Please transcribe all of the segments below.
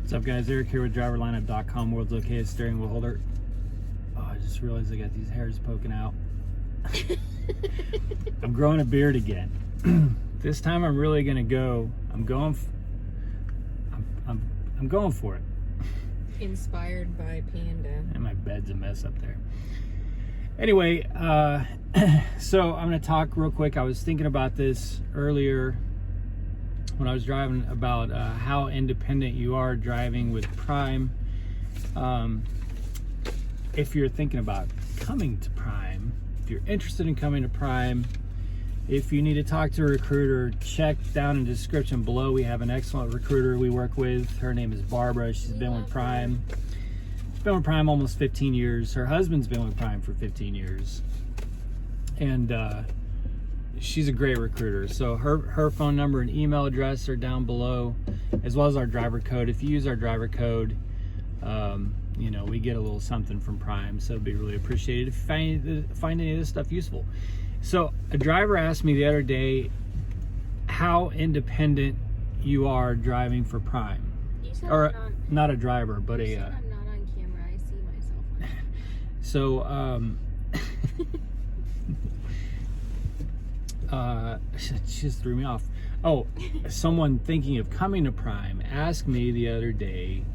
What's up, guys? Eric here with driverlineup.com, world's okayest steering wheel holder. Oh, I just realized I got these hairs poking out. I'm growing a beard again. This time I'm really gonna go. I'm going for it. Inspired by Panda. And my bed's a mess up there. Anyway, so I'm gonna talk real quick. I was thinking about this earlier when I was driving about how independent you are driving with Prime. If you're thinking about coming to Prime, if you're interested in coming to Prime, if you need to talk to a recruiter, check down in the description below. We have an excellent recruiter we work with. Her name is Barbara. She's been with Prime. She's been with Prime almost 15 years. Her husband's been with Prime for 15 years. And she's a great recruiter. So her phone number and email address are down below, as well as our driver code. If you use our driver code, you know, we get a little something from Prime, so it'd be really appreciated if you find any of this stuff useful. So a driver asked me the other day how independent you are driving for Prime. You said Or not a driver, but you said I'm not on camera. I see myself on camera. So she just threw me off. Oh, someone thinking of coming to Prime asked me the other day,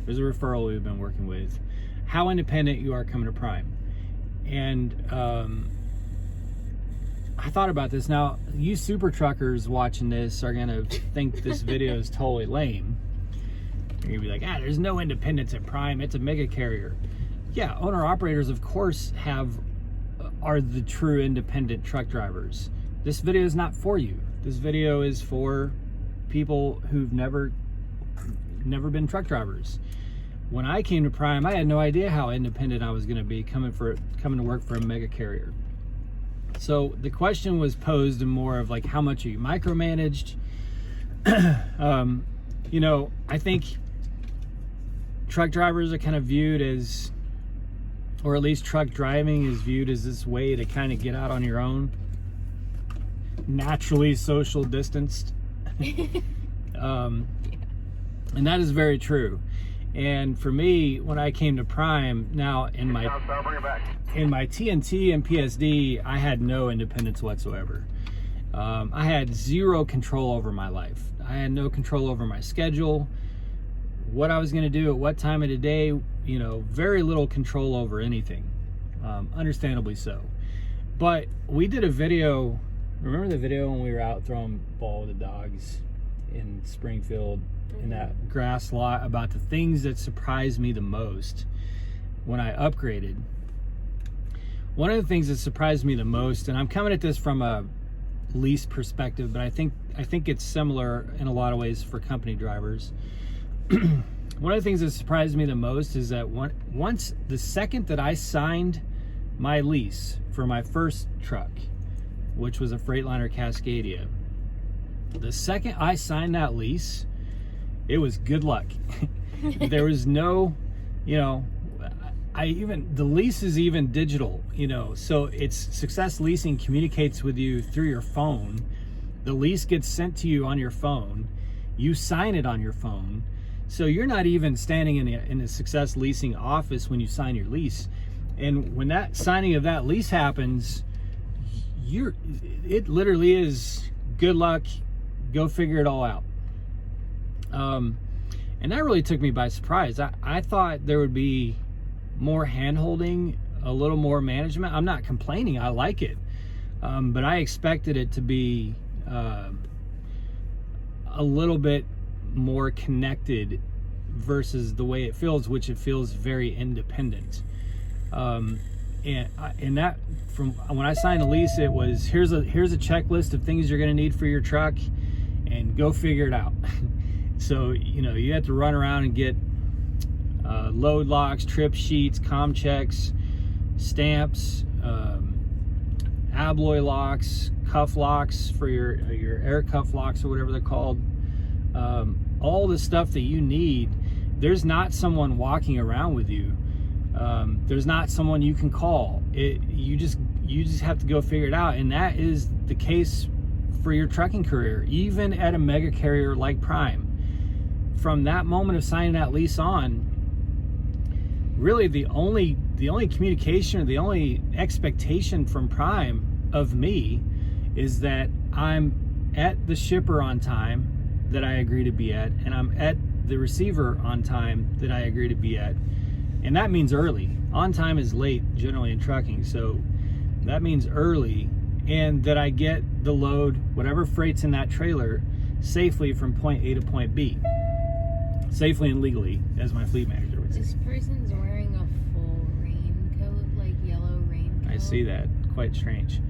there's a referral we've been working with, how independent you are coming to Prime. And I thought about this. Now, you super truckers watching this are gonna think this video is totally lame. You're gonna be like, there's no independence at Prime, it's a mega carrier. Yeah, owner operators of course are the true independent truck drivers. This video is not for you. This video is for people who've never been truck drivers. When I came to Prime, I had no idea how independent I was going to be coming to work for a mega carrier. So the question was posed in more of like, how much are you micromanaged? You know, I think truck drivers are kind of viewed as, or at least truck driving is viewed as this way to kind of get out on your own, naturally social distanced. And that is very true. And for me, when I came to Prime, now in my TNT and PSD, I had no independence whatsoever. I had zero control over my life. I had no control over my schedule, what I was going to do at what time of the day, you know, very little control over anything, understandably so. But we did a video, remember the video when we were out throwing ball with the dogs in Springfield, in that grass lot, about the things that surprised me the most when I upgraded? One of the things that surprised me the most, and I'm coming at this from a lease perspective, but I think it's similar in a lot of ways for company drivers. One of the things that surprised me the most is that once the second that I signed my lease for my first truck, which was a Freightliner Cascadia, the second I signed that lease, it was good luck. There was no, you know, the lease is even digital, you know, so it's Success Leasing communicates with you through your phone. The lease gets sent to you on your phone. You sign it on your phone. So you're not even standing in the Success Leasing office when you sign your lease. And when that signing of that lease happens, it literally is good luck, go figure it all out. And that really took me by surprise. I thought there would be more hand-holding, a little more management. I'm not complaining, I like it. But I expected it to be a little bit more connected versus the way it feels, which it feels very independent. And that, from when I signed a lease, it was here's a checklist of things you're going to need for your truck, and go figure it out. So, you know, you have to run around and get load locks, trip sheets, comm checks, stamps, abloy locks, cuff locks for your air cuff locks or whatever they're called. All the stuff that you need. There's not someone walking around with you. There's not someone you can call. You just have to go figure it out, and that is the case for your trucking career, even at a mega carrier like Prime. from that moment of signing that lease on, really the only communication or the only expectation from Prime of me is that I'm at the shipper on time that I agree to be at, and I'm at the receiver on time that I agree to be at. And that means early. On time is late generally in trucking, so that means early, and that I get the load, whatever freight's in that trailer, safely from point A to point B. Safely and legally, as my fleet manager would say. This person's wearing a full raincoat, like yellow raincoat. I see that. Quite strange.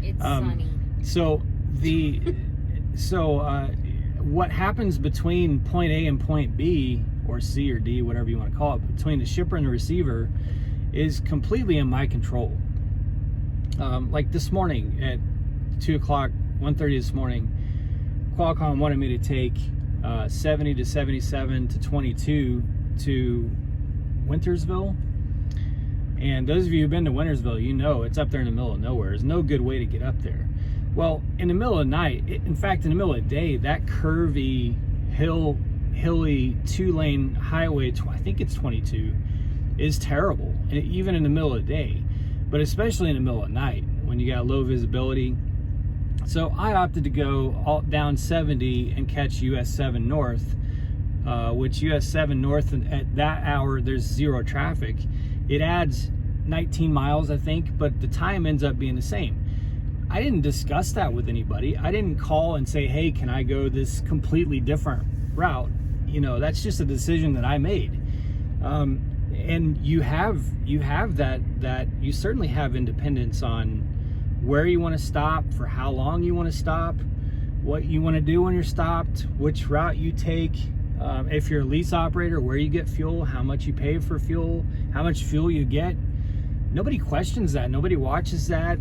It's sunny. So what happens between point A and point B, or C or D, whatever you want to call it, between the shipper and the receiver, is completely in my control. Like this morning at 2 o'clock, 1:30 this morning, Qualcomm wanted me to take 70 to 77 to 22 to Wintersville. And those of you who've been to Wintersville, you know it's up there in the middle of nowhere. There's no good way to get up there. Well, in the middle of the night, in fact, in the middle of the day, that curvy, hilly 2-lane highway, I think it's 22, is terrible, even in the middle of the day, but especially in the middle of the night when you got low visibility. So I opted to go all down 70 and catch US 7 North, which US 7 North, at that hour, there's zero traffic. It adds 19 miles, I think, but the time ends up being the same. I didn't discuss that with anybody. I didn't call and say, hey, can I go this completely different route? You know, that's just a decision that I made. And you have that you certainly have independence on where you want to stop, for how long you want to stop, what you want to do when you're stopped, which route you take. If you're a lease operator, where you get fuel, how much you pay for fuel, how much fuel you get. Nobody questions that. Nobody watches that.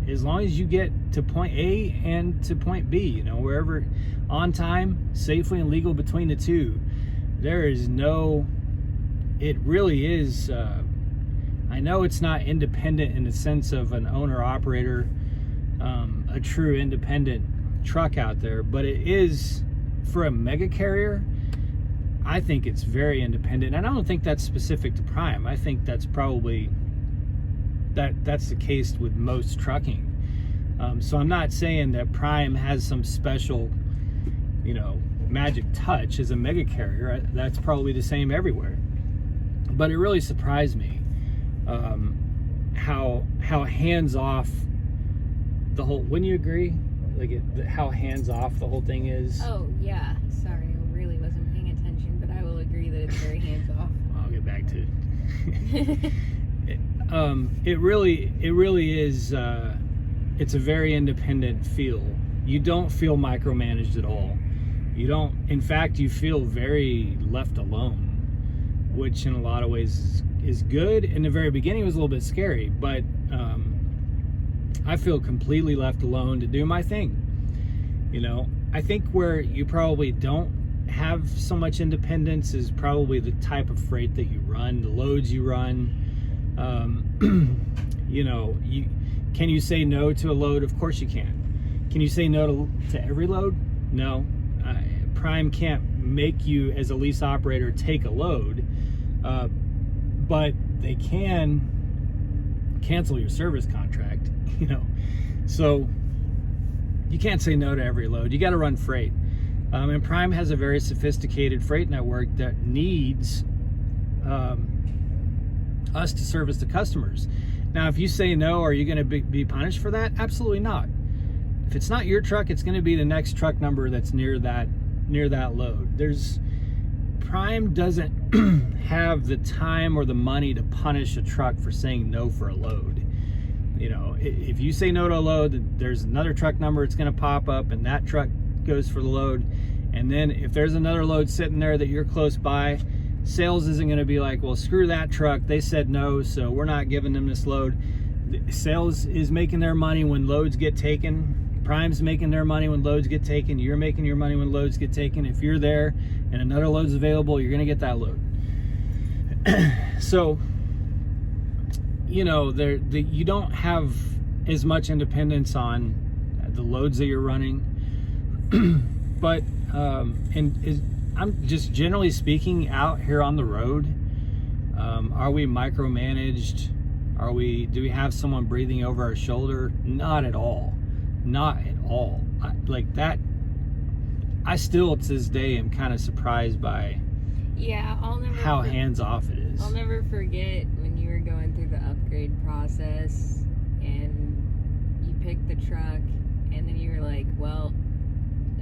As long as you get to point A and to point B, you know, wherever, on time, safely and legal between the two, there is no, it really is, I know it's not independent in the sense of an owner-operator, a true independent truck out there, but it is, for a mega carrier, I think it's very independent. And I don't think that's specific to Prime. I think that's probably, that's the case with most trucking. So I'm not saying that Prime has some special, you know, magic touch as a mega carrier. That's probably the same everywhere. But it really surprised me how hands-off the whole, wouldn't you agree? Like how hands-off the whole thing is? Oh, yeah. Sorry, I really wasn't paying attention, but I will agree that it's very hands-off. I'll get back to it. It really is, it's a very independent feel. You don't feel micromanaged at all. You don't, in fact, you feel very left alone, which in a lot of ways is good. In the very beginning, it was a little bit scary, but I feel completely left alone to do my thing. You know, I think where you probably don't have so much independence is probably the type of freight that you run, the loads you run. You know, can you say no to a load? Of course you can. Can you say no to every load? No. Prime can't make you, as a lease operator, take a load, but they can cancel your service contract, you know. So you can't say no to every load. You got to run freight. And Prime has a very sophisticated freight network that needs us to service the customers. Now, if you say no, are you going to be punished for that? Absolutely not. If it's not your truck, it's going to be the next truck number that's near that load. Prime doesn't have the time or the money to punish a truck for saying no for a load. You know, if you say no to a load, there's another truck number it's going to pop up, and that truck goes for the load. And then if there's another load sitting there that you're close by, sales isn't going to be like, well, screw that truck, they said no, so we're not giving them this load. Sales is making their money when loads get taken. Prime's making their money when loads get taken. You're making your money when loads get taken. If you're there and another load's available, you're going to get that load. So, you know, you don't have as much independence on the loads that you're running. But I'm just generally speaking out here on the road. Are we micromanaged? Do we have someone breathing over our shoulder? Not at all. Not at all. Like that. I still to this day am kind of surprised by how hands off it is. I'll never forget when you were going through the upgrade process and you picked the truck, and then you were like, well,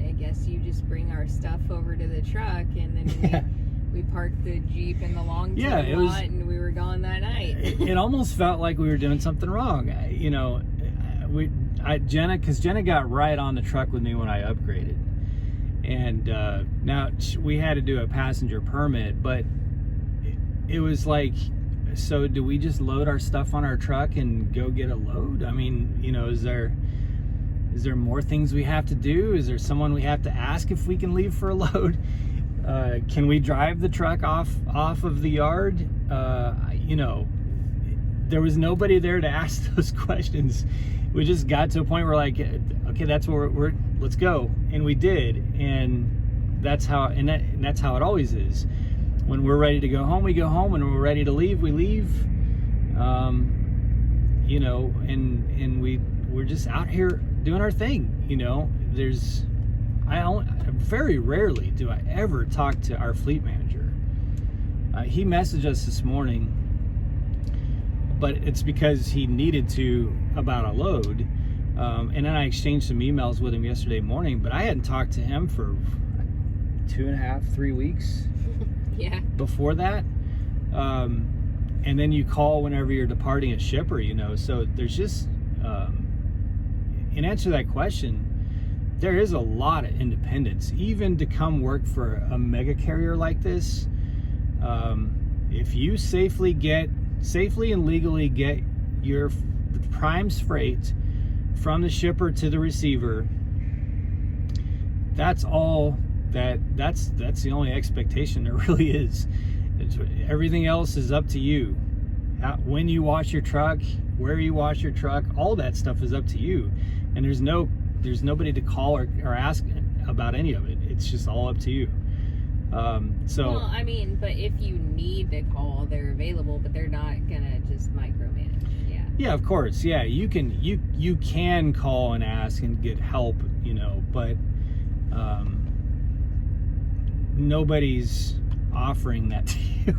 I guess you just bring our stuff over to the truck, and then we parked the Jeep in the long term lot, and we were gone that night. It almost felt like we were doing something wrong. Jenna got right on the truck with me when I upgraded. And now we had to do a passenger permit, but it was like, so do we just load our stuff on our truck and go get a load? I mean, is there more things we have to do? Is there someone we have to ask if we can leave for a load? Can we drive the truck off of the yard? There was nobody there to ask those questions. We just got to a point where like, okay, that's where we're let's go, and we did, and that's how it always is. When we're ready to go home, we go home. When we're ready to leave, we leave. And we're just out here doing our thing. Very rarely do I ever talk to our fleet manager. He messaged us this morning, but it's because he needed to about a load. And then I exchanged some emails with him yesterday morning, but I hadn't talked to him for 2.5, 3 weeks. Yeah. Before that. And then you call whenever you're departing a shipper, so there's just, in answer to that question, there is a lot of independence, even to come work for a mega carrier like this. If you safely and legally get the Prime's freight from the shipper to the receiver, that's the only expectation there really is. Everything else is up to you. When you wash your truck, where you wash your truck, all that stuff is up to you, and there's nobody to call or ask about any of it. It's just all up to you. Well, I mean, but if you need to call, they're available, but they're not gonna just micromanage. Yeah, of course. Yeah, you can call and ask and get help, but nobody's offering that to you.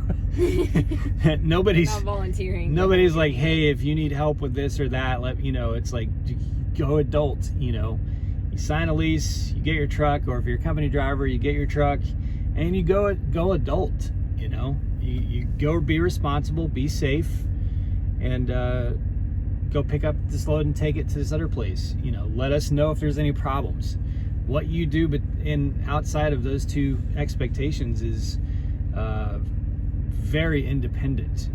Nobody's not volunteering. Nobody's like, hey, if you need help with this or that, it's like, go adult. You sign a lease, you get your truck, or if you're a company driver, you get your truck, and you go adult. You go be responsible, be safe, and go pick up this load and take it to this other place. Let us know if there's any problems. What you do, but outside of those two expectations is very independent.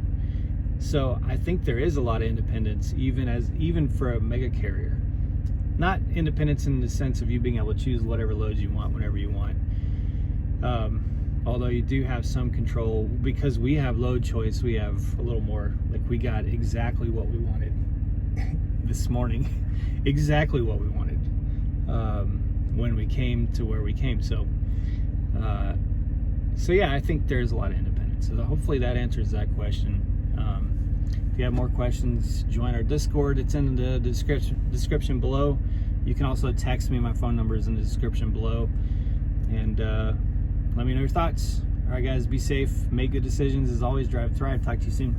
So I think there is a lot of independence, even for a mega carrier. Not independence in the sense of you being able to choose whatever loads you want whenever you want. Although you do have some control, because we have load choice. We have a little more, like we got exactly what we wanted this morning, exactly what we wanted when we came to where we came. So yeah, I think there's a lot of independence. So hopefully that answers that question. If you have more questions, join our Discord. It's in the description below. You can also text me. My phone number is in the description below. And let me know your thoughts. All right, guys, be safe. Make good decisions. As always, drive, thrive. Talk to you soon.